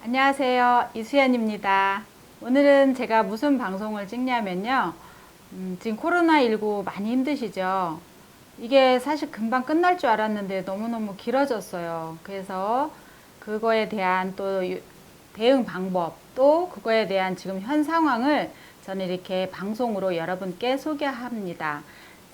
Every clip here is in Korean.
안녕하세요. 이수연입니다. 오늘은 제가 무슨 방송을 찍냐면요. 지금 코로나19 많이 힘드시죠? 이게 사실 금방 끝날 줄 알았는데 너무너무 길어졌어요. 그래서 그거에 대한 또 대응 방법, 또 그거에 대한 지금 현 상황을 저는 이렇게 방송으로 여러분께 소개합니다.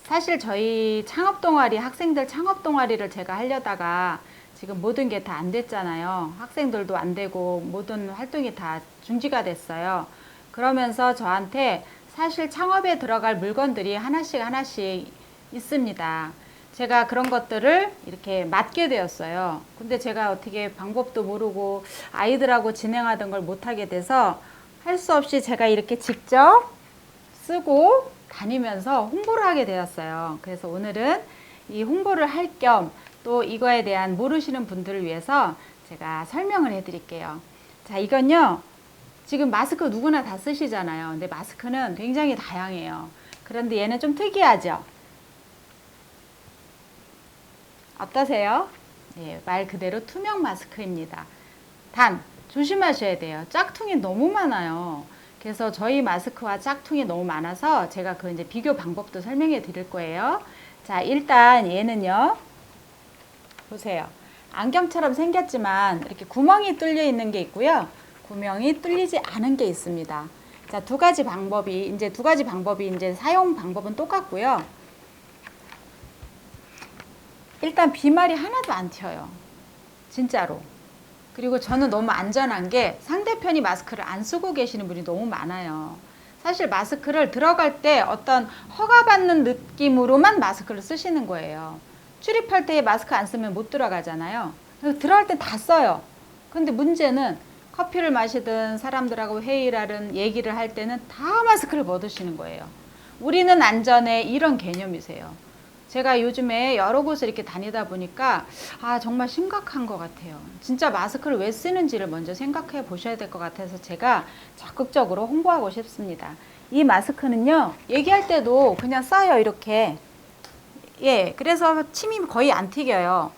사실 저희 창업 동아리, 학생들 창업 동아리를 제가 하려다가 지금 모든 게 다 안 됐잖아요. 학생들도 안 되고 모든 활동이 다 중지가 됐어요. 그러면서 저한테 사실 창업에 들어갈 물건들이 하나씩 하나씩 있습니다. 제가 그런 것들을 이렇게 맡게 되었어요. 근데 제가 어떻게 방법도 모르고 아이들하고 진행하던 걸 못하게 돼서 할 수 없이 제가 이렇게 직접 쓰고 다니면서 홍보를 하게 되었어요. 그래서 오늘은 이 홍보를 할 겸 또 이거에 대한 모르시는 분들을 위해서 제가 설명을 해 드릴게요. 자, 이건요. 지금 마스크 누구나 다 쓰시잖아요. 근데 마스크는 굉장히 다양해요. 그런데 얘는 좀 특이하죠? 어떠세요? 네, 말 그대로 투명 마스크입니다. 단, 조심하셔야 돼요. 짝퉁이 너무 많아요. 그래서 저희 마스크와 짝퉁이 너무 많아서 제가 그 이제 비교 방법도 설명해 드릴 거예요. 자, 일단 얘는요. 보세요. 안경처럼 생겼지만 이렇게 구멍이 뚫려 있는 게 있고요. 구멍이 뚫리지 않은 게 있습니다. 자, 두 가지 방법이 이제 사용 방법은 똑같고요. 일단 비말이 하나도 안 튀어요. 진짜로. 그리고 저는 너무 안전한 게 상대편이 마스크를 안 쓰고 계시는 분이 너무 많아요. 사실 마스크를 들어갈 때 어떤 허가받는 느낌으로만 마스크를 쓰시는 거예요. 출입할 때 마스크 안 쓰면 못 들어가잖아요. 그래서 들어갈 땐 다 써요. 근데 문제는 커피를 마시든 사람들하고 회의를 하든 얘기를 할 때는 다 마스크를 벗으시는 거예요. 우리는 안전해, 이런 개념이세요. 제가 요즘에 여러 곳을 이렇게 다니다 보니까 정말 심각한 것 같아요. 진짜 마스크를 왜 쓰는지를 먼저 생각해 보셔야 될 것 같아서 제가 적극적으로 홍보하고 싶습니다. 이 마스크는요, 얘기할 때도 그냥 써요, 이렇게. 예, 그래서 침이 거의 안 튀겨요.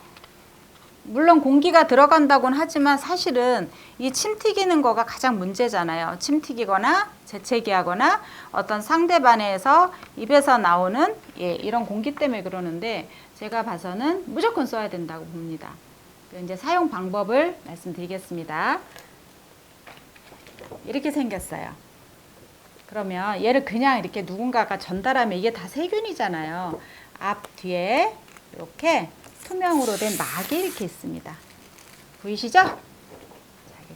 물론 공기가 들어간다고는 하지만 사실은 이 침 튀기는 거가 가장 문제잖아요. 침 튀기거나 재채기하거나 어떤 상대방에서 입에서 나오는 이런 공기 때문에 그러는데 제가 봐서는 무조건 써야 된다고 봅니다. 이제 사용 방법을 말씀드리겠습니다. 이렇게 생겼어요. 그러면 얘를 그냥 이렇게 누군가가 전달하면 이게 다 세균이잖아요. 앞 뒤에 이렇게 투명으로 된 막이 이렇게 있습니다. 보이시죠? 자,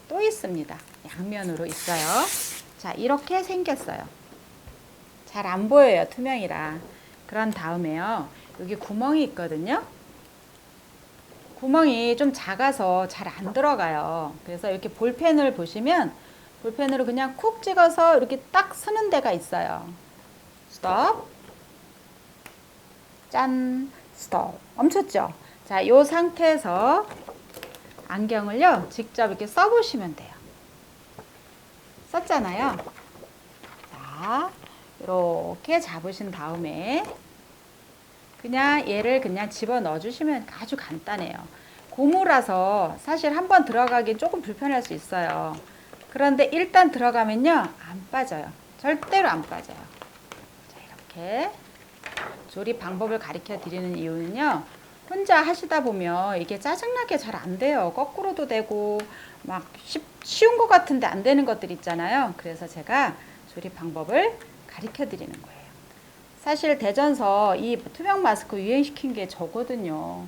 또 있습니다. 양면으로 있어요. 자, 이렇게 생겼어요. 잘 안 보여요, 투명이라. 그런 다음에요, 여기 구멍이 있거든요. 구멍이 좀 작아서 잘 안 들어가요. 그래서 이렇게 볼펜을 보시면 볼펜으로 그냥 콕 찍어서 이렇게 딱 쓰는 데가 있어요. 스톱. 짠. 스톱. 멈췄죠? 자, 이 상태에서 안경을요, 직접 이렇게 써보시면 돼요. 썼잖아요. 자, 이렇게 잡으신 다음에 그냥 얘를 그냥 집어 넣어주시면 아주 간단해요. 고무라서 사실 한번 들어가긴 조금 불편할 수 있어요. 그런데 일단 들어가면요, 안 빠져요. 절대로 안 빠져요. 자, 이렇게 조립 방법을 가르쳐 드리는 이유는요, 혼자 하시다 보면 이게 짜증나게 잘 안 돼요. 거꾸로도 되고 막 쉬운 것 같은데 안 되는 것들 있잖아요. 그래서 제가 조립 방법을 가르쳐 드리는 거예요. 사실 대전서 이 투명 마스크 유행시킨 게 저거든요.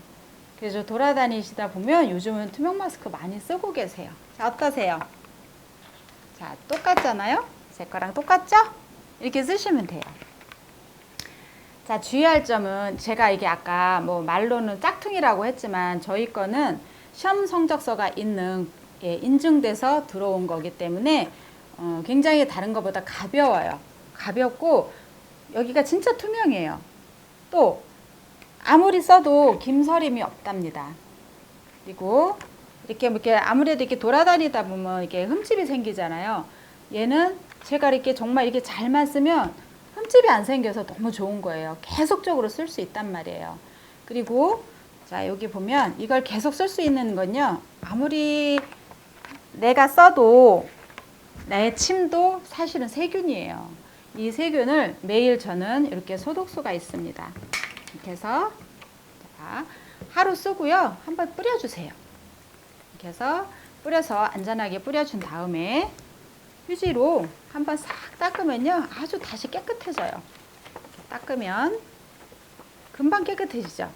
그래서 돌아다니시다 보면 요즘은 투명 마스크 많이 쓰고 계세요. 자, 어떠세요? 자, 똑같잖아요? 제 거랑 똑같죠? 이렇게 쓰시면 돼요. 자, 주의할 점은 제가 이게 아까 뭐 말로는 짝퉁이라고 했지만 저희 거는 시험 성적서가 있는 인증돼서 들어온 거기 때문에 굉장히 다른 것보다 가벼워요. 가볍고 여기가 진짜 투명해요. 또 아무리 써도 김서림이 없답니다. 그리고 이렇게 아무래도 이렇게 돌아다니다 보면 이렇게 흠집이 생기잖아요. 얘는 제가 이렇게 정말 이렇게 잘만 쓰면 흠집이 안 생겨서 너무 좋은 거예요. 계속적으로 쓸 수 있단 말이에요. 그리고 자, 여기 보면 이걸 계속 쓸 수 있는 건요, 아무리 내가 써도 내 침도 사실은 세균이에요. 이 세균을 매일 저는 이렇게 소독수가 있습니다. 이렇게 해서 자, 하루 쓰고요. 한번 뿌려주세요. 이렇게 해서 뿌려서 안전하게 뿌려준 다음에 휴지로 한번 싹 닦으면요. 아주 다시 깨끗해져요. 닦으면 금방 깨끗해지죠.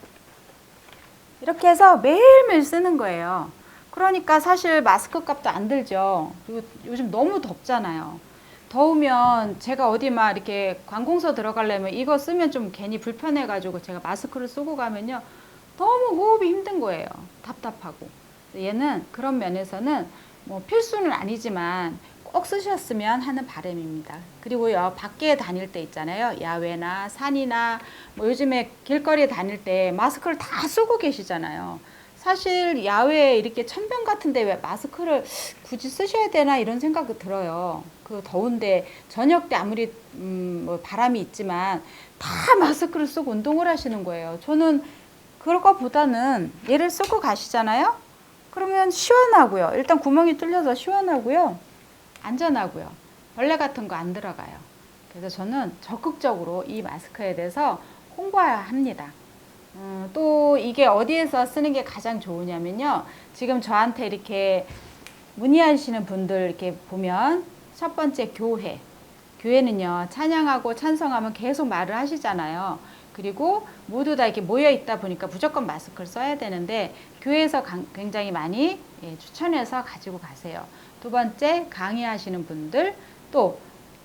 이렇게 해서 매일매일 쓰는 거예요. 그러니까 사실 마스크 값도 안 들죠. 그리고 요즘 너무 덥잖아요. 더우면 제가 어디 막 이렇게 관공서 들어가려면 이거 쓰면 좀 괜히 불편해가지고 제가 마스크를 쓰고 가면요. 너무 호흡이 힘든 거예요. 답답하고. 얘는 그런 면에서는 뭐 필수는 아니지만 꼭 쓰셨으면 하는 바람입니다. 그리고요, 밖에 다닐 때 있잖아요. 야외나 산이나 뭐 요즘에 길거리에 다닐 때 마스크를 다 쓰고 계시잖아요. 사실 야외에 이렇게 천변 같은데 왜 마스크를 굳이 쓰셔야 되나 이런 생각이 들어요. 그 더운데 저녁 때 아무리 뭐 바람이 있지만 다 마스크를 쓰고 운동을 하시는 거예요. 저는 그럴 것보다는 얘를 쓰고 가시잖아요. 그러면 시원하고요. 일단 구멍이 뚫려서 시원하고요. 안전하고요. 벌레 같은 거 안 들어가요. 그래서 저는 적극적으로 이 마스크에 대해서 홍보합니다. 또 이게 어디에서 쓰는 게 가장 좋으냐면요. 지금 저한테 이렇게 문의하시는 분들 이렇게 보면 첫 번째 교회. 교회는요, 찬양하고 찬성하면 계속 말을 하시잖아요. 그리고 모두 다 이렇게 모여 있다 보니까 무조건 마스크를 써야 되는데 교회에서 굉장히 많이 추천해서 가지고 가세요. 두 번째, 강의하시는 분들, 또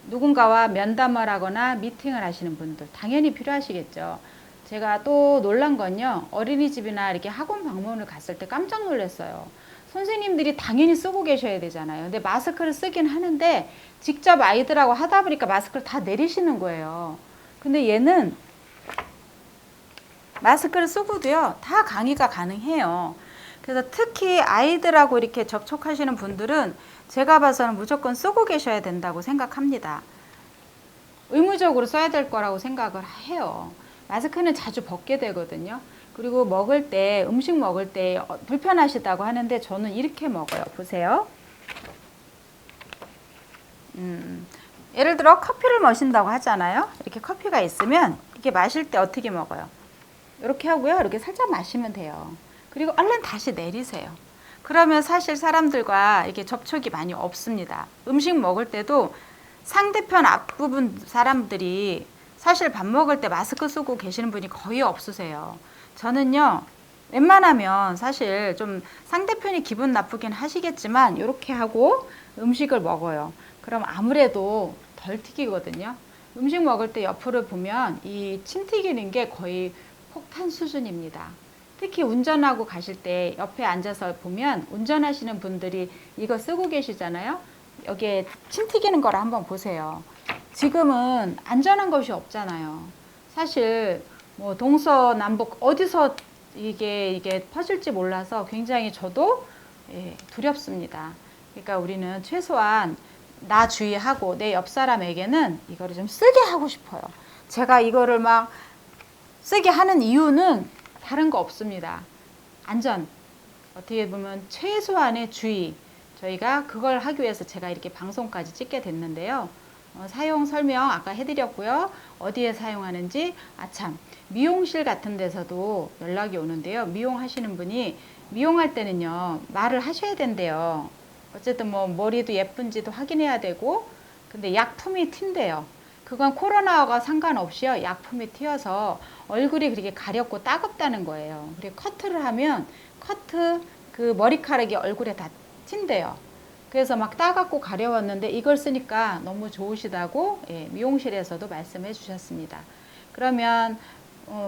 누군가와 면담을 하거나 미팅을 하시는 분들 당연히 필요하시겠죠. 제가 또 놀란 건요, 어린이집이나 이렇게 학원 방문을 갔을 때 깜짝 놀랐어요. 선생님들이 당연히 쓰고 계셔야 되잖아요. 근데 마스크를 쓰긴 하는데 직접 아이들하고 하다 보니까 마스크를 다 내리시는 거예요. 근데 얘는 마스크를 쓰고도요, 다 강의가 가능해요. 그래서 특히 아이들하고 이렇게 접촉하시는 분들은 제가 봐서는 무조건 쓰고 계셔야 된다고 생각합니다. 의무적으로 써야 될 거라고 생각을 해요. 마스크는 자주 벗게 되거든요. 그리고 먹을 때, 음식 먹을 때 불편하시다고 하는데 저는 이렇게 먹어요. 보세요. 예를 들어 커피를 마신다고 하잖아요. 이렇게 커피가 있으면 이렇게 마실 때 어떻게 먹어요? 이렇게 하고요. 이렇게 살짝 마시면 돼요. 그리고 얼른 다시 내리세요. 그러면 사실 사람들과 이렇게 접촉이 많이 없습니다. 음식 먹을 때도 상대편 앞부분 사람들이 사실 밥 먹을 때 마스크 쓰고 계시는 분이 거의 없으세요. 저는요, 웬만하면 사실 좀 상대편이 기분 나쁘긴 하시겠지만 이렇게 하고 음식을 먹어요. 그럼 아무래도 덜 튀기거든요. 음식 먹을 때 옆으로 보면 이 침 튀기는 게 거의 폭탄 수준입니다. 특히 운전하고 가실 때 옆에 앉아서 보면 운전하시는 분들이 이거 쓰고 계시잖아요. 여기에 침 튀기는 거를 한번 보세요. 지금은 안전한 것이 없잖아요. 사실 뭐 동서남북 어디서 이게 퍼질지 몰라서 굉장히 저도 두렵습니다. 그러니까 우리는 최소한 나 주의하고 내 옆 사람에게는 이거를 좀 쓰게 하고 싶어요. 제가 이거를 막 쓰게 하는 이유는 다른 거 없습니다. 안전. 어떻게 보면 최소한의 주의. 저희가 그걸 하기 위해서 제가 이렇게 방송까지 찍게 됐는데요. 사용 설명 아까 해드렸고요. 어디에 사용하는지, 아참, 미용실 같은 데서도 연락이 오는데요. 미용하시는 분이 미용할 때는요, 말을 하셔야 된대요. 어쨌든 뭐 머리도 예쁜지도 확인해야 되고, 근데 약품이 튄대요. 그건 코로나와 상관없이요, 약품이 튀어서 얼굴이 그렇게 가렵고 따갑다는 거예요. 그리고 커트를 하면 그 머리카락이 얼굴에 다 튄대요. 그래서 막 따갑고 가려웠는데 이걸 쓰니까 너무 좋으시다고 미용실에서도 말씀해 주셨습니다. 그러면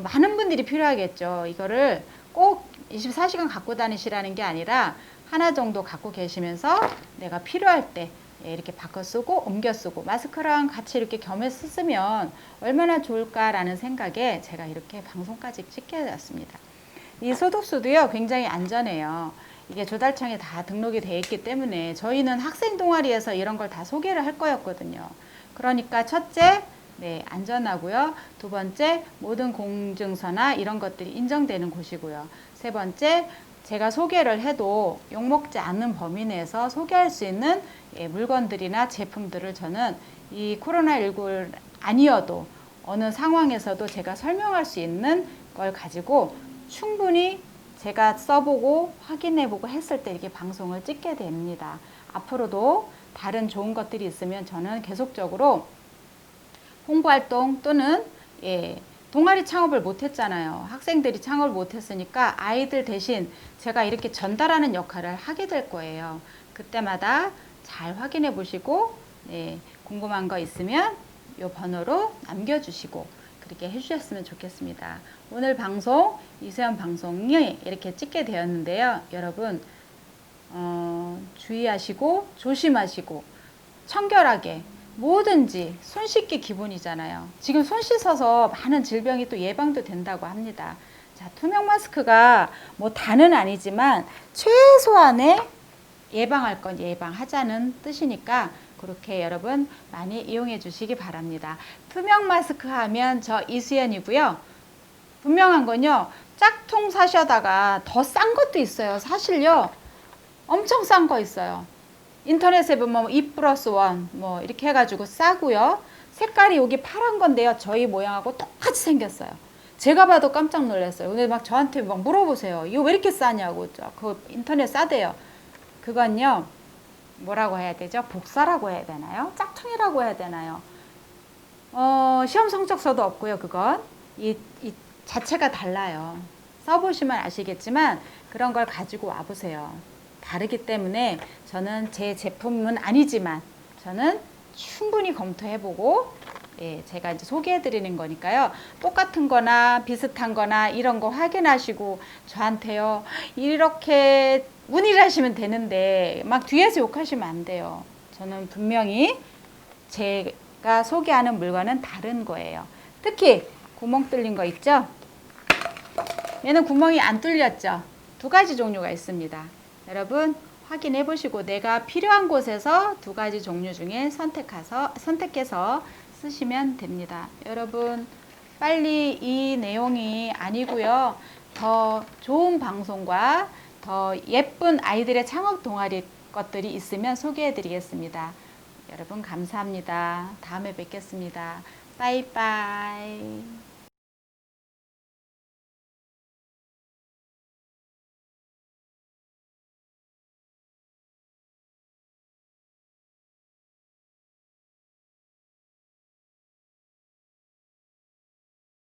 많은 분들이 필요하겠죠. 이거를 꼭 24시간 갖고 다니시라는 게 아니라 하나 정도 갖고 계시면서 내가 필요할 때 이렇게 바꿔 쓰고 옮겨 쓰고 마스크랑 같이 이렇게 겸해서 쓰면 얼마나 좋을까라는 생각에 제가 이렇게 방송까지 찍게 되었습니다. 이 소독수도요, 굉장히 안전해요. 이게 조달청에 다 등록이 되어 있기 때문에 저희는 학생 동아리에서 이런 걸 다 소개를 할 거였거든요. 그러니까 첫째, 안전하고요. 두 번째, 모든 공증서나 이런 것들이 인정되는 곳이고요. 세 번째, 제가 소개를 해도 욕먹지 않는 범위 내에서 소개할 수 있는 물건들이나 제품들을 저는 이 코로나19 아니어도 어느 상황에서도 제가 설명할 수 있는 걸 가지고 충분히 제가 써보고 확인해보고 했을 때 이렇게 방송을 찍게 됩니다. 앞으로도 다른 좋은 것들이 있으면 저는 계속적으로 홍보활동 또는 동아리 창업을 못했잖아요. 학생들이 창업을 못했으니까 아이들 대신 제가 이렇게 전달하는 역할을 하게 될 거예요. 그때마다 잘 확인해 보시고 궁금한 거 있으면 이 번호로 남겨주시고 그렇게 해주셨으면 좋겠습니다. 오늘 방송 이수연 방송이 이렇게 찍게 되었는데요. 여러분 주의하시고 조심하시고 청결하게 뭐든지 손 씻기 기본이잖아요. 지금 손 씻어서 많은 질병이 또 예방도 된다고 합니다. 자, 투명 마스크가 뭐 다는 아니지만 최소한의 예방할 건 예방하자는 뜻이니까 그렇게 여러분 많이 이용해 주시기 바랍니다. 투명 마스크 하면 저 이수연이고요. 분명한 건요. 짝퉁 사셔다가 더 싼 것도 있어요. 사실요. 엄청 싼 거 있어요. 인터넷에 보면 2+1 뭐 이렇게 해가지고 싸고요. 색깔이 여기 파란 건데요. 저희 모양하고 똑같이 생겼어요. 제가 봐도 깜짝 놀랐어요. 오늘 막 저한테 막 물어보세요. 이거 왜 이렇게 싸냐고. 그 인터넷 싸대요. 그건요. 뭐라고 해야 되죠? 복사라고 해야 되나요? 짝퉁이라고 해야 되나요? 시험 성적서도 없고요. 그건 이 자체가 달라요. 써보시면 아시겠지만 그런 걸 가지고 와보세요. 다르기 때문에 저는 제 제품은 아니지만 저는 충분히 검토해보고 제가 이제 소개해드리는 거니까요. 똑같은 거나 비슷한 거나 이런 거 확인하시고 저한테요. 이렇게 문의를 하시면 되는데 막 뒤에서 욕하시면 안 돼요. 저는 분명히 제가 소개하는 물건은 다른 거예요. 특히 구멍 뚫린 거 있죠? 얘는 구멍이 안 뚫렸죠? 두 가지 종류가 있습니다. 여러분 확인해 보시고 내가 필요한 곳에서 두 가지 종류 중에 선택해서 쓰시면 됩니다. 여러분 빨리 이 내용이 아니고요. 더 좋은 방송과 더 예쁜 아이들의 창업 동아리 것들이 있으면 소개해 드리겠습니다. 여러분 감사합니다. 다음에 뵙겠습니다. 빠이빠이.